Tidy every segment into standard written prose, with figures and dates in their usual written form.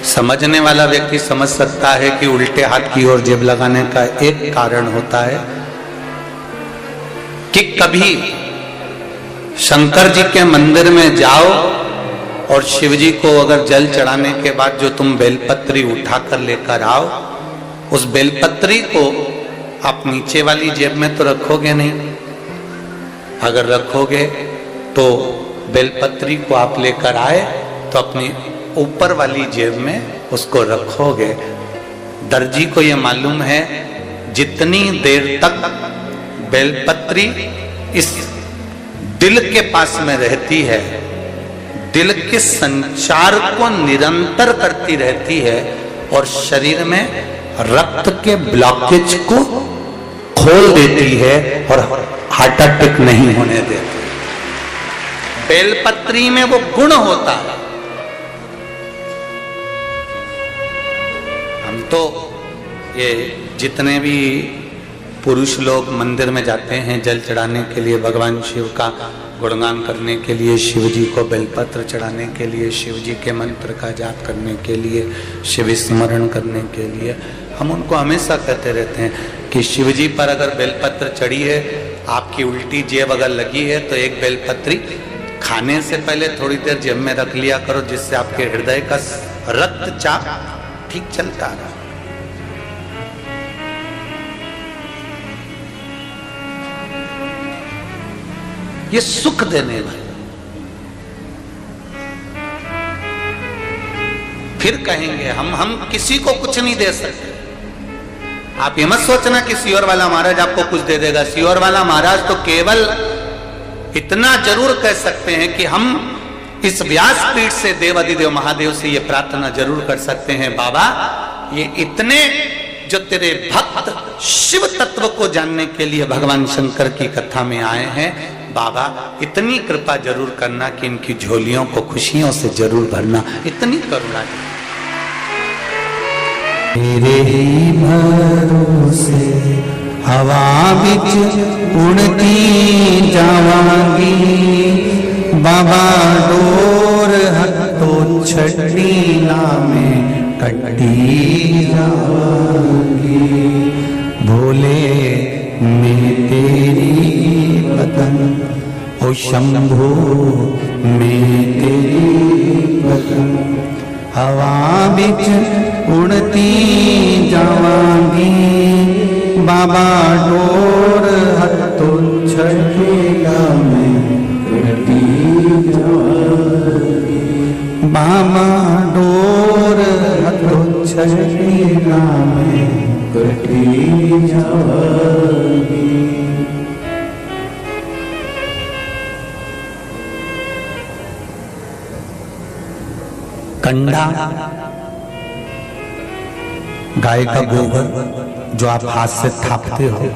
समझने वाला व्यक्ति समझ सकता है कि उल्टे हाथ की ओर जेब लगाने का एक कारण होता है कि कभी शंकर जी के मंदिर में जाओ और शिव जी को अगर जल चढ़ाने के बाद जो तुम बेलपत्री उठाकर लेकर आओ, उस बेलपत्री को आप नीचे वाली जेब में तो रखोगे नहीं। अगर रखोगे तो बेलपत्री को आप लेकर आए तो अपनी ऊपर वाली जेब में उसको रखोगे। दर्जी को यह मालूम है जितनी देर तक बेलपत्री इस दिल के पास में रहती है, दिल के संचार को निरंतर करती रहती है और शरीर में रक्त के ब्लॉकेज को खोल देती है और हार्ट अटैक नहीं होने देती। बेलपत्री में वो गुण होता है। हम तो ये जितने भी पुरुष लोग मंदिर में जाते हैं जल चढ़ाने के लिए, भगवान शिव का गुणगान करने के लिए, शिव जी को बेलपत्र चढ़ाने के लिए, शिव जी के मंत्र का जाप करने के लिए, शिव स्मरण करने के लिए, हम उनको हमेशा कहते रहते हैं कि शिव जी पर अगर बेलपत्र चढ़ी है, आपकी उल्टी जेब अगर लगी है तो एक बेलपत्री खाने से पहले थोड़ी देर जेब में रख लिया करो, जिससे आपके हृदय का रक्तचाप ठीक चलता रहा। ये सुख देने वाला। फिर कहेंगे हम किसी को कुछ नहीं दे सकते। आप ये मत सोचना कि सियोर वाला महाराज आपको कुछ दे देगा। सियोर वाला महाराज तो केवल इतना जरूर कह सकते हैं कि हम इस व्यासपीठ से देव अधिदेव महादेव से ये प्रार्थना जरूर कर सकते हैं, बाबा ये इतने जो तेरे भक्त शिव तत्व को जानने के लिए भगवान शंकर की कथा में आए हैं, बाबा इतनी कृपा जरूर करना कि इनकी झोलियों को खुशियों से जरूर भरना, इतनी करुणा। तेरे ही भरोसे हवा बिच उड़ती जावांगी, बाबा डोर हथों छड़ी नामे कटी जावांगी। भोले मैं तेरी बदन ओ शंभो मैं तेरी बदन, हवा बिच उड़ती जावांगी, बाबा डोर हथों छड़ेगा मैं कटी जावांगी, बाबा डोर हथों छड़ेगा मैं कटी जावांगी। कंडा गाय का गोबर जो आप हाथ से थापते हो,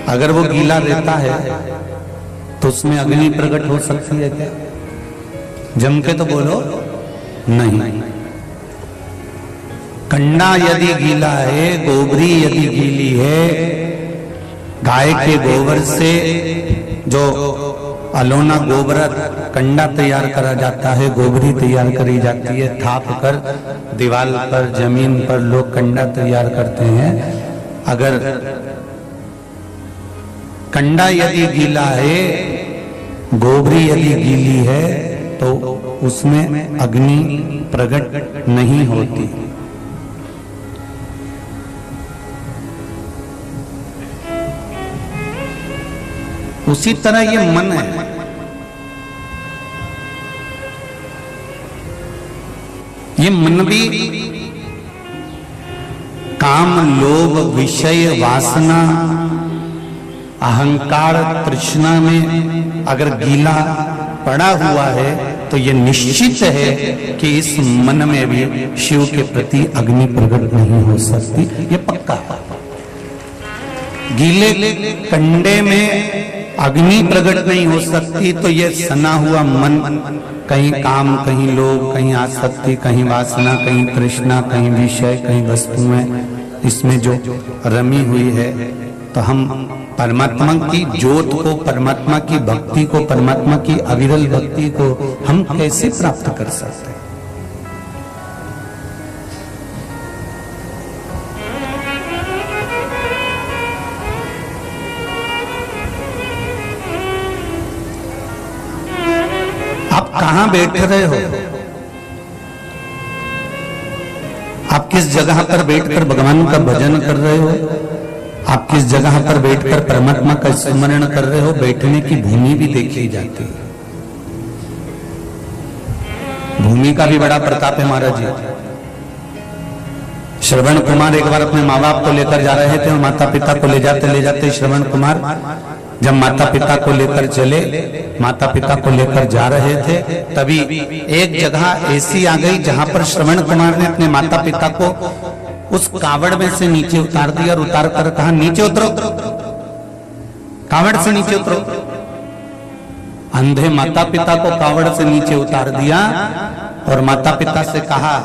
अगर वो गीला रहता है तो उसमें अग्नि प्रकट हो सकती है क्या? जम के तो बोलो नहीं। कंडा यदि गीला है, गोबरी यदि गीली है, गाय के गोबर से जो अलोना गोबर कंडा तैयार करा जाता है, गोबरी तैयार करी जाती है, थाप कर दीवार पर जमीन पर लोग कंडा तैयार करते हैं। अगर कंडा यदि गीला है, गोबरी यदि गीली है तो उसमें अग्नि प्रकट नहीं होती। उसी तरह ये मन है। ये मन भी काम, लोभ, विषय, वासना, अहंकार, तृष्णा में अगर गीला पड़ा हुआ है तो ये निश्चित है कि इस मन में भी शिव के प्रति अग्नि प्रकट नहीं हो सकती। ये पक्का। गीले कंडे में अग्नि प्रकट नहीं हो सकती तो ये सना हुआ मन, कहीं काम, कहीं लोभ, कहीं आसक्ति, कहीं वासना, कहीं तृष्णा, कहीं विषय, कहीं वस्तुएं, इसमें जो रमी हुई है, तो हम परमात्मा की ज्योत को, परमात्मा की भक्ति को, परमात्मा की अविरल भक्ति को हम कैसे प्राप्त कर सकते हैं? आप कहां बैठ रहे हो? आप किस जगह पर बैठकर भगवान का भजन कर रहे हो? आप किस जगह पर बैठकर परमात्मा का स्मरण कर रहे हो? बैठने की भूमि भी देखी जाती है। भूमि का भी बड़ा प्रताप है महाराज जी। श्रवण कुमार एक बार अपने माँ बाप को लेकर जा रहे थे और माता पिता को ले जाते श्रवण कुमार जब माता पिता को लेकर चले, माता पिता को लेकर जा रहे थे, तभी एक जगह ऐसी आ गई जहां पर श्रवण कुमार ने अपने माता पिता को उस कावड़ में से नीचे उतार दिया और उतार कर कहा, नीचे उतरो, कावड़ से नीचे उतरो। अंधे माता पिता को कावड़ से नीचे उतार दिया और माता पिता से कहा,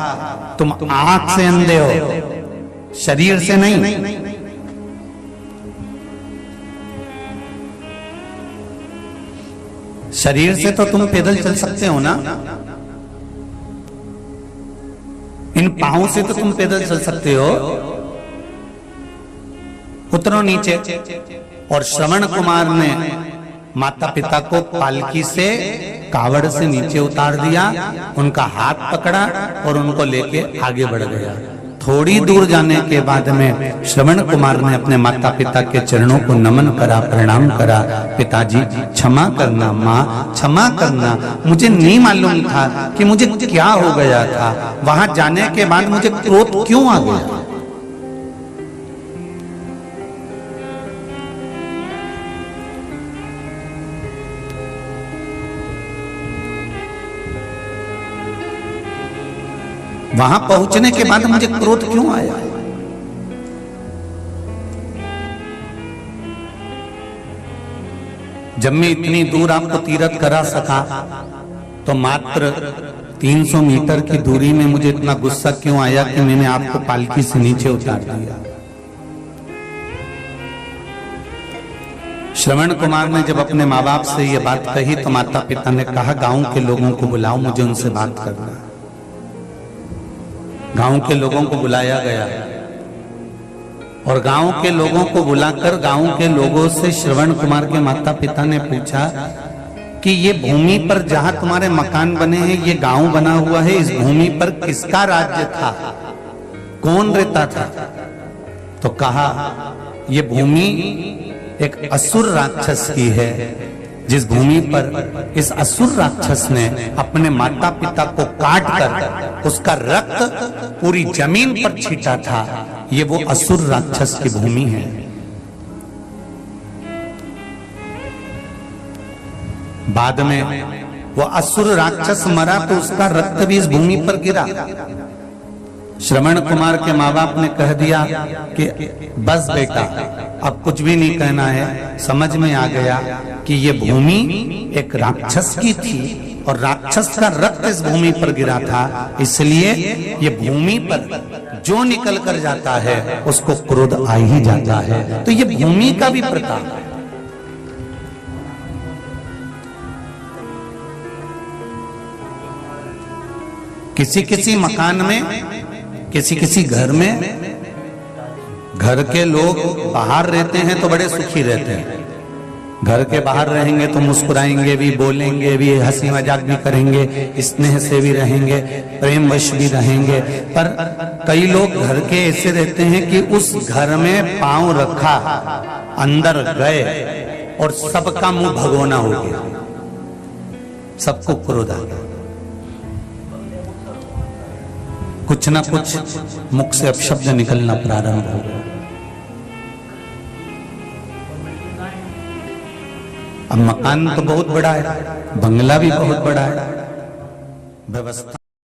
तुम आंख से अंधे हो, शरीर से नहीं। शरीर से तो तुम पैदल चल सकते हो ना, इन पांवों से तो तुम पैदल चल सकते हो, उतरो नीचे। और श्रवण कुमार ने माता पिता को पालकी से कावड़ से नीचे उतार दिया, उनका हाथ पकड़ा और उनको लेके आगे बढ़ गया। थोड़ी दूर जाने के बाद में श्रवण कुमार ने अपने माता पिता के चरणों को नमन करा, प्रणाम करा, पिताजी क्षमा करना, माँ क्षमा करना, मुझे नहीं मालूम था कि मुझे क्या हो गया था, वहां जाने के बाद मुझे क्रोध क्यों आ गया। वहां पहुंचने के बाद मुझे क्रोध क्यों आया। जब मैं इतनी दूर आपको तीरथ करा सका तो मात्र 300 मीटर की दूरी में मुझे इतना गुस्सा क्यों आया कि मैंने आपको पालकी से नीचे उतार दिया। श्रवण कुमार ने जब अपने माँ बाप से यह बात कही तो माता पिता ने कहा, गांव के लोगों को बुलाओ, मुझे उनसे बात करना। गांव के लोगों को बुलाया गया और गांव के लोगों को बुलाकर गांव के लोगों से श्रवण कुमार के माता पिता ने पूछा कि ये भूमि पर जहां तुम्हारे मकान बने हैं, ये गांव बना हुआ है, इस भूमि पर किसका राज्य था, कौन रहता था? तो कहा, ये भूमि एक असुर राक्षस की है, जिस भूमि पर इस असुर राक्षस ने अपने माता पिता को काट कर उसका रक्त पूरी जमीन पर छींटा था, ये वो असुर राक्षस की भूमि है। बाद में वो असुर राक्षस मरा तो उसका रक्त भी इस भूमि पर गिरा। श्रवण कुमार के माँ बाप ने कह दिया कि बस बेटा, अब कुछ भी नहीं कहना है, समझ में आ गया कि ये भूमि एक राक्षस की थी और राक्षस का रक्त इस भूमि पर गिरा था, इसलिए ये भूमि पर जो निकल कर जाता है उसको क्रोध आ ही जाता है। तो ये भूमि का भी प्रताप है। किसी किसी मकान में, किसी किसी घर में, घर के लोग बाहर रहते हैं तो बड़े सुखी रहते हैं। घर के बाहर रहेंगे तो मुस्कुराएंगे भी, बोलेंगे भी, हंसी मजाक भी करेंगे, स्नेह से भी रहेंगे, प्रेमवश भी रहेंगे। पर कई लोग घर के ऐसे रहते हैं कि उस घर में पांव रखा, अंदर गए और सबका मुंह भगोना हो गया, सबको क्रोध आ गया, कुछ ना कुछ मुख से अपशब्द निकलना प्रारंभ हो गया। अब मकान तो बहुत बड़ा है, बंगला भी बहुत बड़ा है, व्यवस्था